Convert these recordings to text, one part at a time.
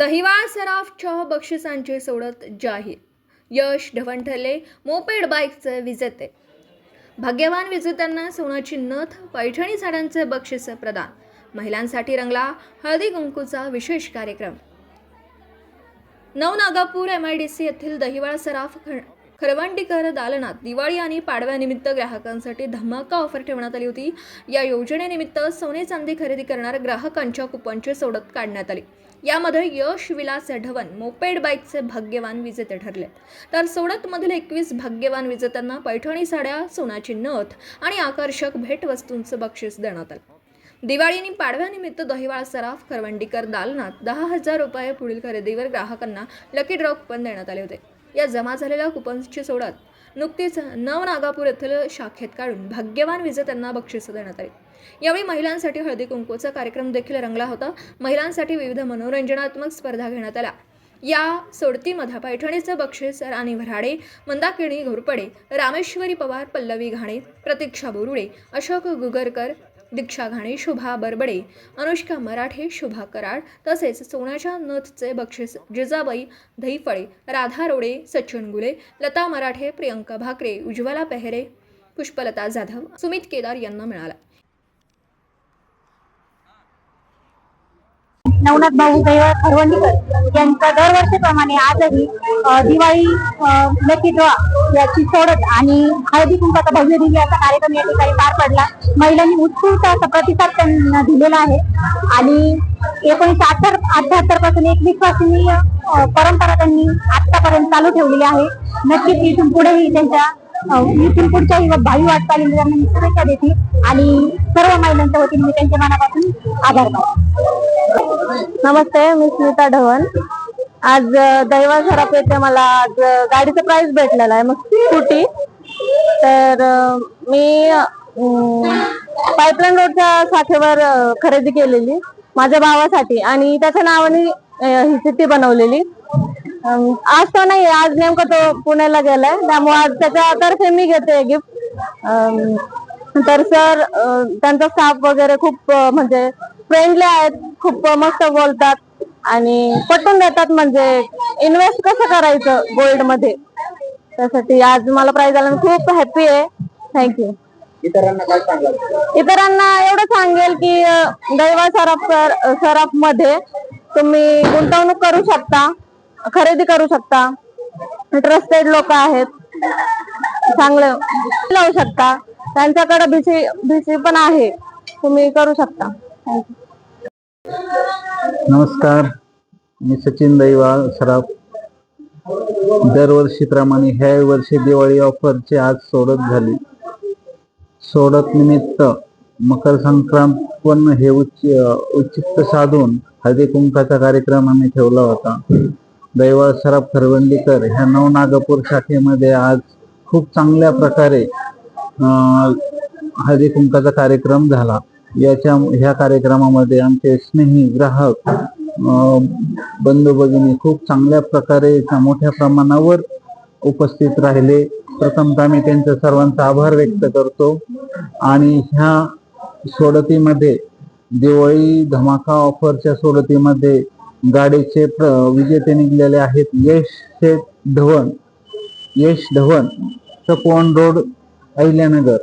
दहिवाळ सराफच्या बक्षिसांची सोडत जाहीर. यश ढवण ठरले मोपेड बाईकचे विजेते. भाग्यवान विजेत्यांना सोन्याची नथ, पैठणी साड्यांचे बक्षीस प्रदान. महिलांसाठी रंगला हळदी कुंकूचा विशेष कार्यक्रम. नवनागापूर MIDC येथील दहिवाळ सराफ खरवंडीकर दालनात दिवाळी आणि पाडव्यानिमित्त ग्राहकांसाठी धमाका ऑफर ठेवण्यात आली होती. या योजनेनिमित्त सोने चांदी खरेदी करणाऱ्या ग्राहकांच्या कुपनची सोडत काढण्यात आली. यामध्ये यश विलास ढवण मोपेड बाईकचे भाग्यवान विजेते ठरले. तर सोडतमधील 21 भाग्यवान विजेत्यांना पैठणी साड्या, सोन्याची नथ आणि आकर्षक भेटवस्तूंचं बक्षीस देण्यात आलं. दिवाळी आणि पाडव्यानिमित्त दहिवाळ सराफ खरवंडीकर दालनात 10,000 रुपये पुढील खरेदीवर ग्राहकांना लकी ड्रॉ कुपन देण्यात आले होते. या जमा झालेल्या कुपन्सची सोडत नुकतीच नवनागापूर येथील शाखेत काढून भाग्यवान विजेत्यांना बक्षीस देण्यात आली. यावेळी महिलांसाठी हळदी कुंकूचा कार्यक्रम देखील रंगला होता. महिलांसाठी विविध मनोरंजनात्मक स्पर्धा घेण्यात आल्या. या सोडतीमध्ये पैठणीचं बक्षीस राणी भराडे, मंदाकिनी घोरपडे, रामेश्वरी पवार, पल्लवी घाणे, प्रतीक्षा बोरुडे, अशोक गुगरकर, दीक्षा घाणे, शुभा बरबडे, अनुष्का मराठे, शुभा कराड तसेच सोन्याच्या नथचे बक्षीस जिजाबाई दहीफळे, राधा रोडे, सचिन गुले, लता मराठे, प्रियंका भाकरे, उज्ज्वला पेहरे, पुष्पलता जाधव, सुमित केदार यांना मिळाला. नवनाथ भाऊ दहिवाळ खरवंडीकर यांचा दरवर्षीप्रमाणे आजही दिवाळी लकी ड्रॉ याची सोडत आणि हळदी कुंकाचा भव्य दिव्य असा कार्यक्रम या ठिकाणी पार पडला. महिलांनी उत्स्फूर्त असा प्रतिसाद त्यांना दिलेला आहे आणि 1978 पासून 21 पासून परंपरा त्यांनी आतापर्यंत चालू ठेवलेली आहे. नक्कीच इथून पुढेही त्यांच्या इथून पुढच्याही भावी वाटचालीला त्यांना मी शुभेच्छा देते आणि सर्व महिलांच्या वतीने मी त्यांच्या मनापासून आभार मानते. नमस्ते, मी स्मिता ढवण. आज दहिवाळ सराफ येथे मला आज गाडीचं प्राइस भेटलेला आहे, मग स्कूटी. तर मी पाईपलाईन रोडच्या शाखेवर खरेदी केलेली माझ्या भावासाठी आणि त्याच्या नावाने ही चिठ्ठी बनवलेली. आज तो नाही, आज नेमका तो पुण्याला गेलाय, त्यामुळे आज त्याच्यातर्फे मी घेते गिफ्ट. तर सर त्यांचा स्टाफ वगैरे खूप म्हणजे फ्रेंडली आहेत, खूप मस्त बोलतात आणि पटवून देतात म्हणजे इन्व्हेस्ट कसं करायचं गोल्ड मध्ये. त्यासाठी आज मला प्राइज आला, खूप हॅपी आहे. थँक्यू. इतरांना काय सांगाल? इतरांना एवढं सांगेल की दहिवाळ सराफ मध्ये तुम्ही गुंतवणूक करू शकता, खरेदी करू शकता. ट्रस्टेड लोक आहेत, चांगले लावू शकता. त्यांच्याकडे भीसी पण आहे, तुम्ही करू शकता. थँक्यू. नमस्कार, मी सचिन दहिवाळ सराफ. दरवर्षीप्रमाणे ह्या वर्षी दिवाळी ऑफरची आज सोडत झाली. सोडत निमित्त मकर संक्रांत हे उचित साधून हळदी कुंकाचा कार्यक्रम आम्ही ठेवला होता. दहिवाळ सराफ खरवंडीकर ह्या नवनागापूर शाखेमध्ये आज खूप चांगल्या प्रकारे हळदी कुंकाचा कार्यक्रम झाला. ह्या कार्यक्रमामध्ये आमचे स्नेही ग्राहक बंधू भगिनी खूप चांगल्या प्रकारे मोठ्या प्रमाणावर उपस्थित राहिले. प्रथमतः मी त्यांच्या सर्वांचा आभार व्यक्त करतो. आणि ह्या सोडतीमध्ये दिवाळी धमाका ऑफरच्या सोडतीमध्ये गाडीचे विजेते निघलेले आहेत. यश ढवण, तपोवन रोड, अहिल्यानगर.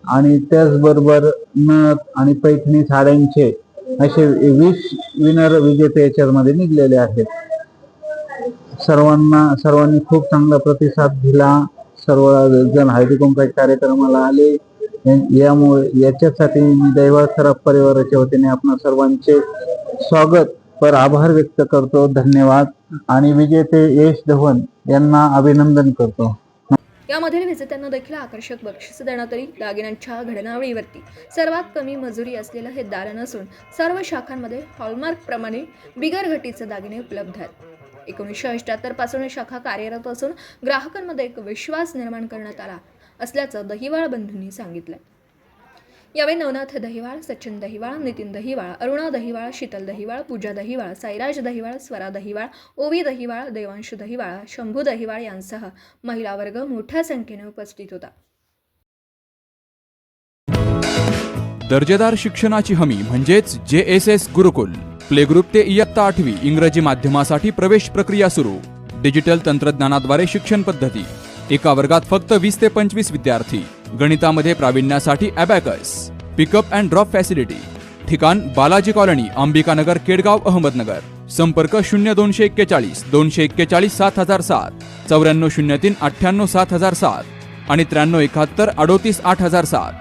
आणि त्याचबरोबर नथ आणि पैठणी साड्यांचे असे 20 विनर विजेते याच्यामध्ये निघलेले आहेत. सर्वांनी खूप चांगला प्रतिसाद दिला. सर्व जण हळदी कुंकाच्या कार्यक्रमाला आले. याच्यासाठी मी दहिवाळ सराफ परिवाराच्या वतीने आपणा सर्वांचे स्वागत पर आभार व्यक्त करतो. धन्यवाद. आणि विजेते यश ढवण यांना अभिनंदन करतो. यामधील विजेत्यांना देखील आकर्षक बक्षीस देण्यात आली. दागिन्यांच्या घडणावळीवरती सर्वात कमी मजुरी असलेलं हे दालन असून सर्व शाखांमध्ये हॉलमार्क प्रमाणे बिगर घटीचे दागिने उपलब्ध आहेत. 1978 पासून शाखा कार्यरत असून ग्राहकांमध्ये एक विश्वास निर्माण करण्यात आला असल्याचं दहिवाळ बंधूंनी सांगितलं. यावेळी नवनाथ दहिवाळ, सचिन दहिवाळ, नितीन दहिवाळ, अरुणा दहिवाळ, शीतल दहिवाळ, पूजा दहिवाळ, साईराज दहिवाळ, स्वरा दहिवाळ, ओवी दहिवाळ, देवांशू दहिवाळ, शंभू दहिवाळ यांसह महिला वर्ग मोठ्या संख्येने उपस्थित होता. दर्जेदार शिक्षणाची हमी म्हणजेच JSS गुरुकुल. प्ले ग्रुप ते इयत्ता 8वी इंग्रजी माध्यमासाठी प्रवेश प्रक्रिया सुरू. डिजिटल तंत्रज्ञानाद्वारे शिक्षण पद्धती. एका वर्गात फक्त 20 ते 25 विद्यार्थी. गणितामध्ये प्रावीण्यासाठी abacus. Pickup and drop facility. ठिकाण बालाजी कॉलनी, अंबिकानगर, केडगाव, अहमदनगर. संपर्क 0241 241 7007, 9403 98 7007 आणि 9371 38 8007.